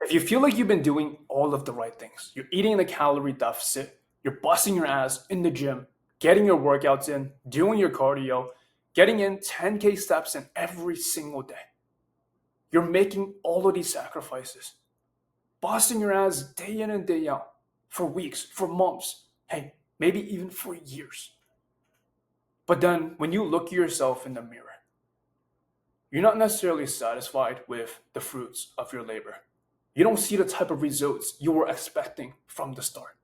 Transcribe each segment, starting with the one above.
If you feel like you've been doing all of the right things, you're eating in a calorie deficit, you're busting your ass in the gym, getting your workouts in, doing your cardio, getting in 10K steps in every single day. You're making all of these sacrifices, busting your ass day in and day out for weeks, for months, hey, maybe even for years. But then when you look at yourself in the mirror, you're not necessarily satisfied with the fruits of your labor. You don't see the type of results you were expecting from the start.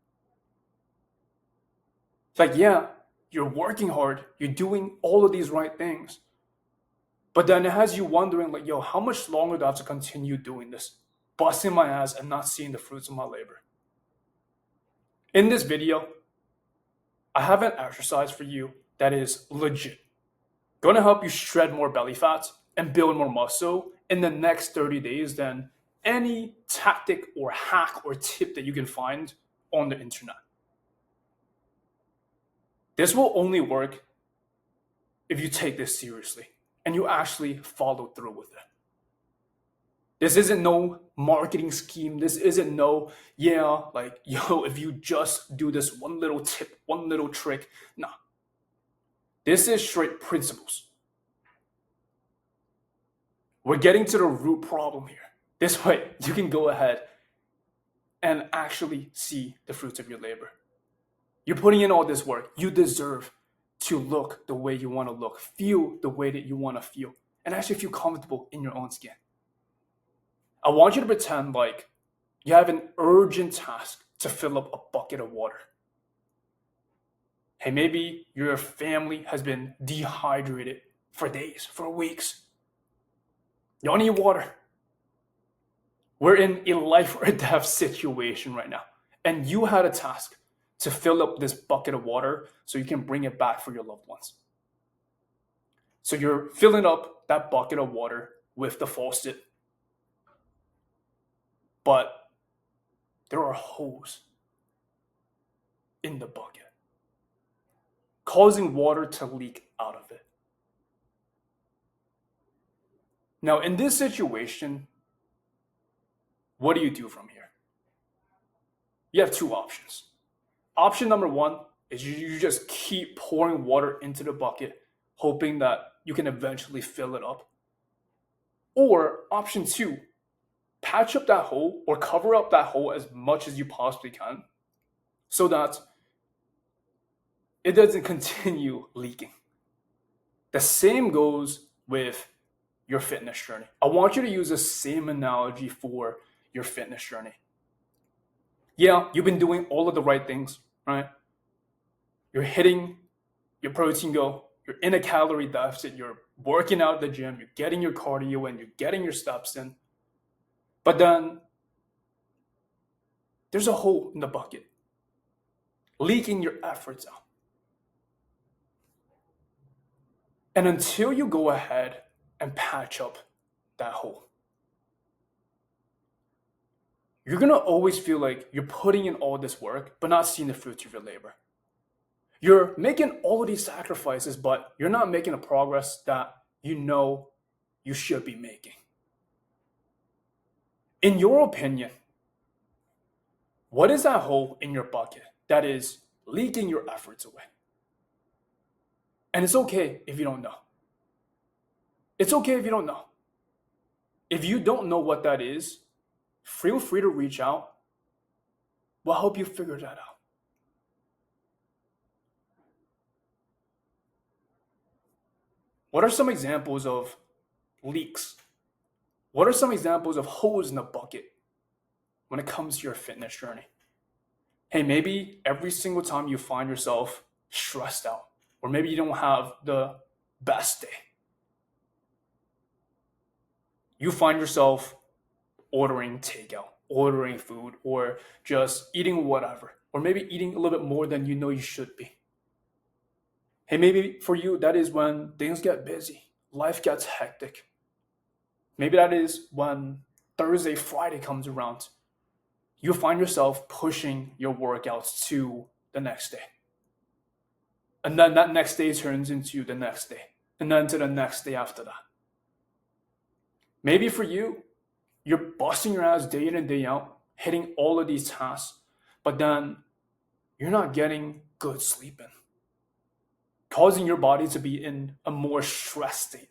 It's like, yeah, you're working hard, you're doing all of these right things, but then it has you wondering, like, yo, how much longer do I have to continue doing this? Busting my ass and not seeing the fruits of my labor. In this video, I have an exercise for you that is legit. Going to help you shred more belly fat and build more muscle in the next 30 days than any tactic or hack or tip that you can find on the internet. This will only work if you take this seriously and you actually follow through with it. This isn't no marketing scheme. This isn't no, yeah, like, yo, if you just do this one little tip, one little trick. Nah. This is straight principles. We're getting to the root problem here. This way, you can go ahead and actually see the fruits of your labor. You're putting in all this work. You deserve to look the way you want to look, feel the way that you want to feel, and actually feel comfortable in your own skin. I want you to pretend like you have an urgent task to fill up a bucket of water. Hey, maybe your family has been dehydrated for days, for weeks. You don't need water. We're in a life or death situation right now. And you had a task to fill up this bucket of water so you can bring it back for your loved ones. So you're filling up that bucket of water with the faucet, but there are holes in the bucket, causing water to leak out of it. Now, in this situation, what do you do from here? You have two options. Option number one is you just keep pouring water into the bucket, hoping that you can eventually fill it up. Or option two, patch up that hole or cover up that hole as much as you possibly can so that it doesn't continue leaking. The same goes with your fitness journey. I want you to use the same analogy for your fitness journey. Yeah, you've been doing all of the right things, right? You're hitting your protein goal, you're in a calorie deficit, you're working out at the gym, you're getting your cardio in, you're getting your steps in. But then there's a hole in the bucket, leaking your efforts out. And until you go ahead and patch up that hole, you're going to always feel like you're putting in all this work, but not seeing the fruits of your labor. You're making all of these sacrifices, but you're not making the progress that you know you should be making. In your opinion, what is that hole in your bucket that is leaking your efforts away? And it's okay if you don't know. It's okay if you don't know. If you don't know what that is, feel free to reach out. We'll help you figure that out. What are some examples of leaks? What are some examples of holes in the bucket when it comes to your fitness journey? Hey, maybe every single time you find yourself stressed out, or maybe you don't have the best day, you find yourself ordering takeout, ordering food, or just eating whatever, or maybe eating a little bit more than you know you should be. Hey, maybe for you, that is when things get busy, life gets hectic. Maybe that is when Thursday, Friday comes around. You find yourself pushing your workouts to the next day. And then that next day turns into the next day, and then to the next day after that. Maybe for you, You're busting your ass day in and day out, hitting all of these tasks, but then you're not getting good sleep in, causing your body to be in a more stressed state.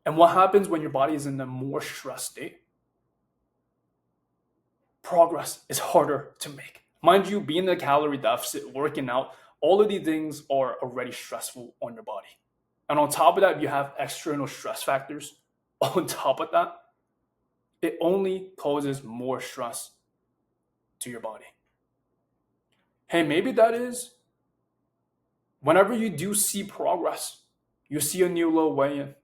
And what happens when your body is in a more stressed state? Progress is harder to make. Mind you, being in a calorie deficit, working out, all of these things are already stressful on your body. And on top of that, you have external stress factors. On top of that, it only causes more stress to your body. Hey, maybe that is whenever you do see progress, you see a new low weigh-in,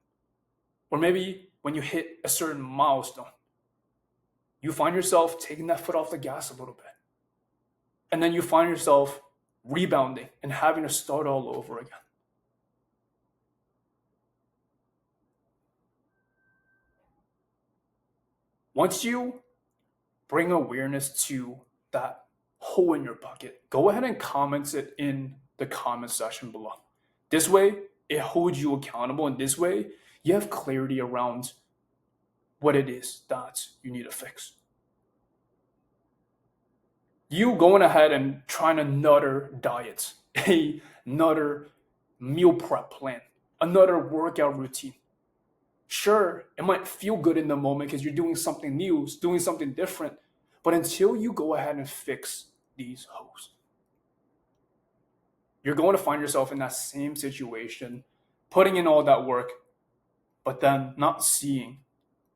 or maybe when you hit a certain milestone, you find yourself taking that foot off the gas a little bit. And then you find yourself rebounding and having to start all over again. Once you bring awareness to that hole in your bucket, go ahead and comment it in the comment section below. This way, it holds you accountable, and this way, you have clarity around what it is that you need to fix. You going ahead and trying another diet, another meal prep plan, another workout routine. Sure, it might feel good in the moment because you're doing something new, doing something different, but until you go ahead and fix these holes, you're going to find yourself in that same situation, putting in all that work, but then not seeing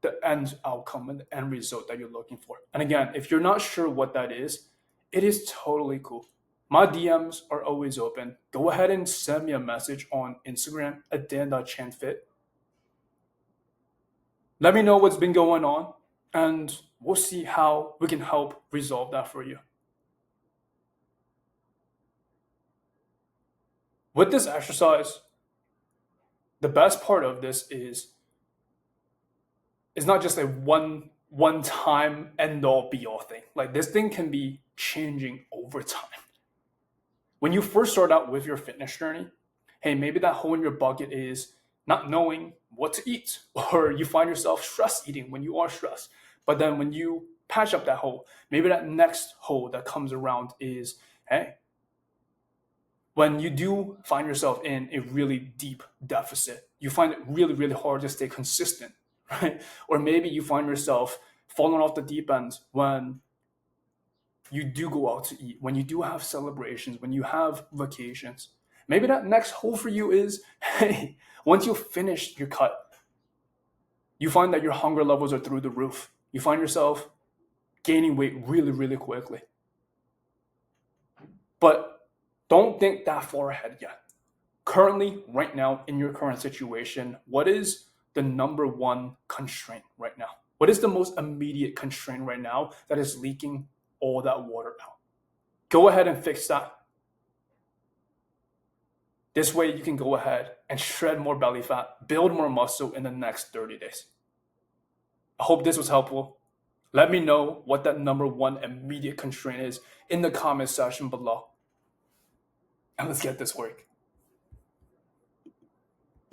the end outcome and the end result that you're looking for. And again, if you're not sure what that is, it is totally cool. My DMs are always open. Go ahead and send me a message on Instagram at dan.chanfit. Let me know what's been going on, and we'll see how we can help resolve that for you. With this exercise, the best part of this is not just a one time end all be all thing. Like, this thing can be changing over time. When you first start out with your fitness journey, hey, maybe that hole in your bucket is not knowing what to eat, or you find yourself stress eating when you are stressed. But then when you patch up that hole, maybe that next hole that comes around is, hey, when you do find yourself in a really deep deficit, you find it really, really hard to stay consistent, right? Or maybe you find yourself falling off the deep end when you do go out to eat, when you do have celebrations, when you have vacations. Maybe that next hole for you is, hey, once you finish your cut, you find that your hunger levels are through the roof. You find yourself gaining weight really, really quickly. But don't think that far ahead yet. Currently, right now, in your current situation, what is the number one constraint right now? What is the most immediate constraint right now that is leaking all that water out? Go ahead and fix that. This way you can go ahead and shred more belly fat, build more muscle in the next 30 days. I hope this was helpful. Let me know what that number one immediate constraint is in the comment section below. And let's get this work.